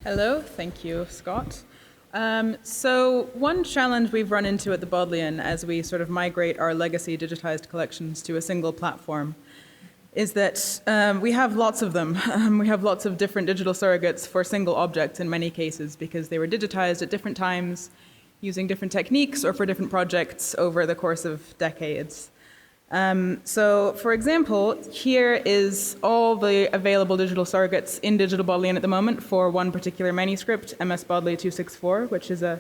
Hello, thank you, Scott. So one challenge we've run into at the Bodleian as we sort of migrate our legacy digitized collections to a single platform is that we have lots of them. We have lots of different digital surrogates for single objects in many cases because they were digitized at different times using different techniques or for different projects over the course of decades. So, for example, here is all the available digital surrogates in Digital Bodleian at the moment for one particular manuscript, MS Bodley 264, which is a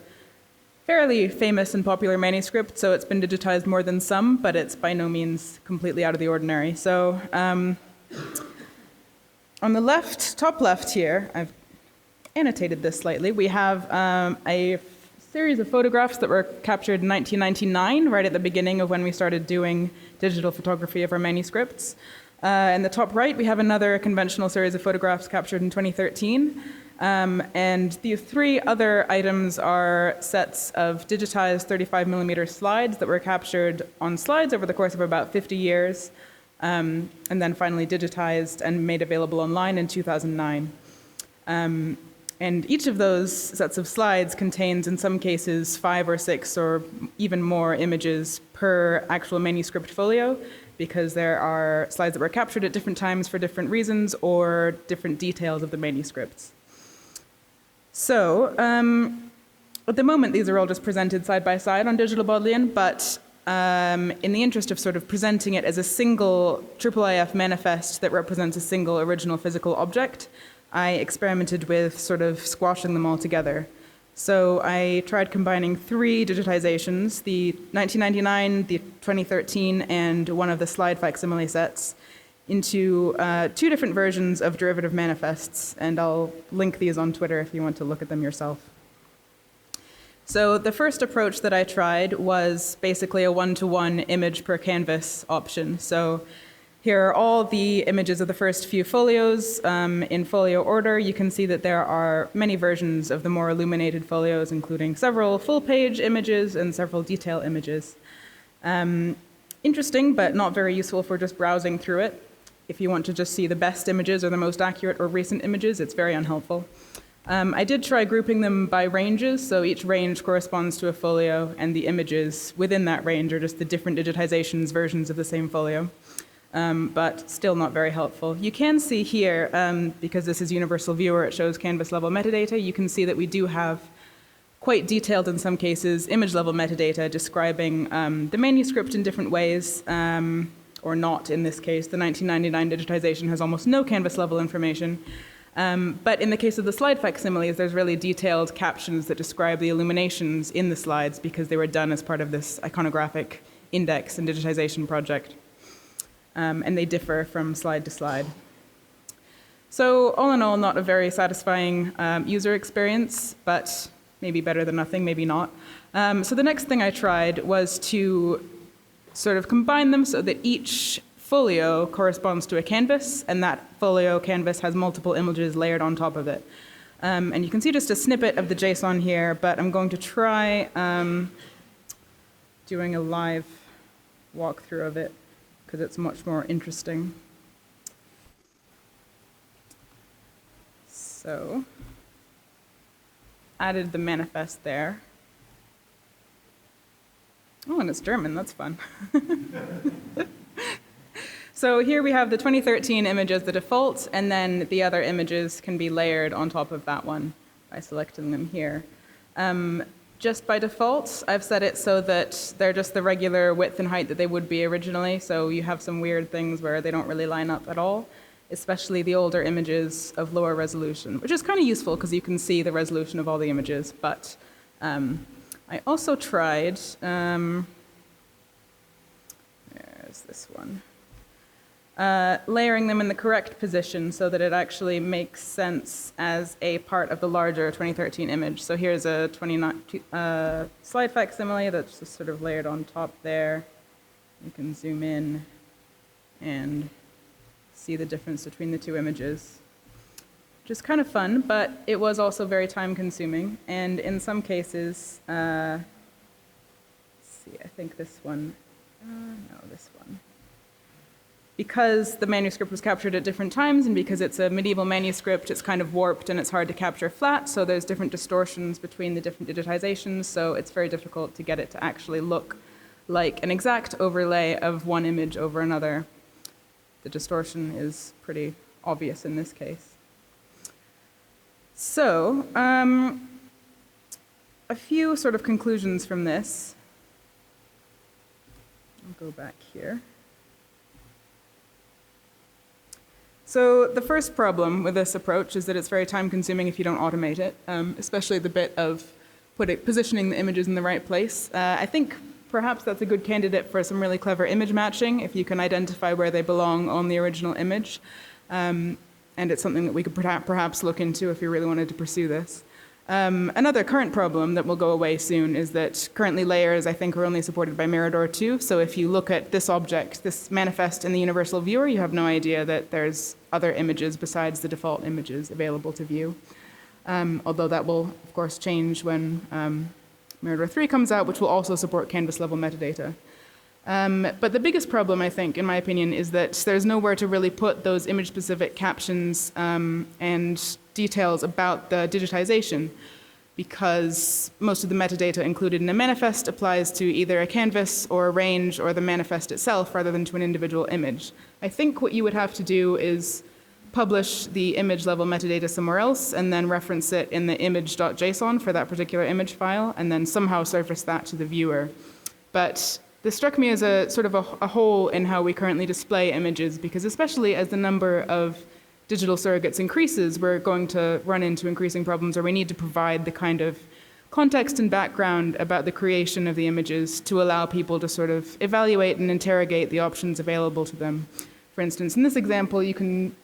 fairly famous and popular manuscript, so it's been digitized more than some, but it's by no means completely out of the ordinary. So, on the left, top left here, I've annotated this slightly, we have a series of photographs that were captured in 1999, right at the beginning of when we started doing digital photography of our manuscripts. In the top right, we have another conventional series of photographs captured in 2013. And the three other items are sets of digitized 35mm slides that were captured on slides over the course of about 50 years, and then finally digitized and made available online in 2009. And each of those sets of slides contains, in some cases, 5 or 6 or even more images per actual manuscript folio, because there are slides that were captured at different times for different reasons or different details of the manuscripts. So, at the moment, these are all just presented side by side on Digital Bodleian, but in the interest of sort of presenting it as a single IIIF manifest that represents a single original physical object, I experimented with sort of squashing them all together. So I tried combining 3 digitizations, the 1999, the 2013, and one of the slide facsimile sets, into 2 different versions of derivative manifests, and I'll link these on Twitter if you want to look at them yourself. So the first approach that I tried was basically a 1-to-1 image per canvas option. So here are all the images of the first few folios in folio order. You can see that there are many versions of the more illuminated folios, including several full-page images and several detail images. Interesting, but not very useful for just browsing through it. If you want to just see the best images or the most accurate or recent images, it's very unhelpful. I did try grouping them by ranges, so each range corresponds to a folio, and the images within that range are just the different digitizations versions of the same folio. But still not very helpful. You can see here, because this is Universal Viewer, it shows canvas level metadata, you can see that we do have quite detailed, in some cases, image level metadata describing the manuscript in different ways, or not in this case. The 1999 digitization has almost no canvas level information. But in the case of the slide facsimiles, there's really detailed captions that describe the illuminations in the slides because they were done as part of this iconographic index and digitization project. And they differ from slide to slide. So all in all, not a very satisfying user experience, but maybe better than nothing, maybe not. So the next thing I tried was to sort of combine them so that each folio corresponds to a canvas, and that folio canvas has multiple images layered on top of it. And you can see just a snippet of the JSON here, but I'm going to try doing a live walkthrough of it, because it's much more interesting. So, added the manifest there. Oh, and it's German, that's fun. So here we have the 2013 image as the default, and then the other images can be layered on top of that one by selecting them here. Just by default, I've set it so that they're just the regular width and height that they would be originally, so you have some weird things where they don't really line up at all, especially the older images of lower resolution, which is kind of useful because you can see the resolution of all the images. But I also tried, there's this one, layering them in the correct position so that it actually makes sense as a part of the larger 2013 image. So here's a slide facsimile that's just sort of layered on top there. You can zoom in and see the difference between the 2 images, which is kind of fun, but it was also very time consuming. And in some cases, let's see, I think this one, no, this one. because the manuscript was captured at different times and because it's a medieval manuscript, it's kind of warped and it's hard to capture flat, so there's different distortions between the different digitizations, so it's very difficult to get it to actually look like an exact overlay of one image over another. The distortion is pretty obvious in this case. So, a few sort of conclusions from this. I'll go back here. So the first problem with this approach is that it's very time-consuming if you don't automate it, especially the bit of positioning the images in the right place. I think perhaps that's a good candidate for some really clever image matching, if you can identify where they belong on the original image. And it's something that we could perhaps look into if we really wanted to pursue this. Another current problem that will go away soon is that currently layers, I think, are only supported by Mirador 2. So if you look at this object, this manifest in the universal viewer, you have no idea that there's other images besides the default images available to view. Although that will, of course, change when Mirador 3 comes out, which will also support canvas-level metadata. But the biggest problem, I think, in my opinion, is that there's nowhere to really put those image-specific captions and details about the digitization, because most of the metadata included in a manifest applies to either a canvas or a range or the manifest itself rather than to an individual image. I think what you would have to do is publish the image-level metadata somewhere else and then reference it in the image.json for that particular image file and then somehow surface that to the viewer. But this struck me as a sort of a hole in how we currently display images, because especially as the number of digital surrogates increases, we're going to run into increasing problems where we need to provide the kind of context and background about the creation of the images to allow people to sort of evaluate and interrogate the options available to them. For instance, in this example, you can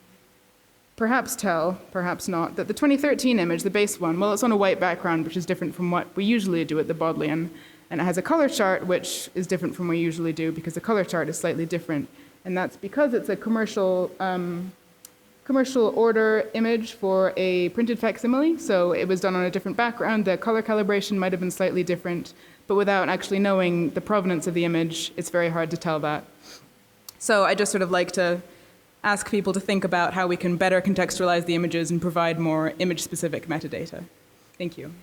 perhaps tell, perhaps not, that the 2013 image, the base one, well, it's on a white background, which is different from what we usually do at the Bodleian. And it has a color chart, which is different from what we usually do, because the color chart is slightly different. And that's because it's a commercial order image for a printed facsimile, so it was done on a different background. The color calibration might have been slightly different, but without actually knowing the provenance of the image, it's very hard to tell that. So I just sort of like to ask people to think about how we can better contextualize the images and provide more image-specific metadata. Thank you.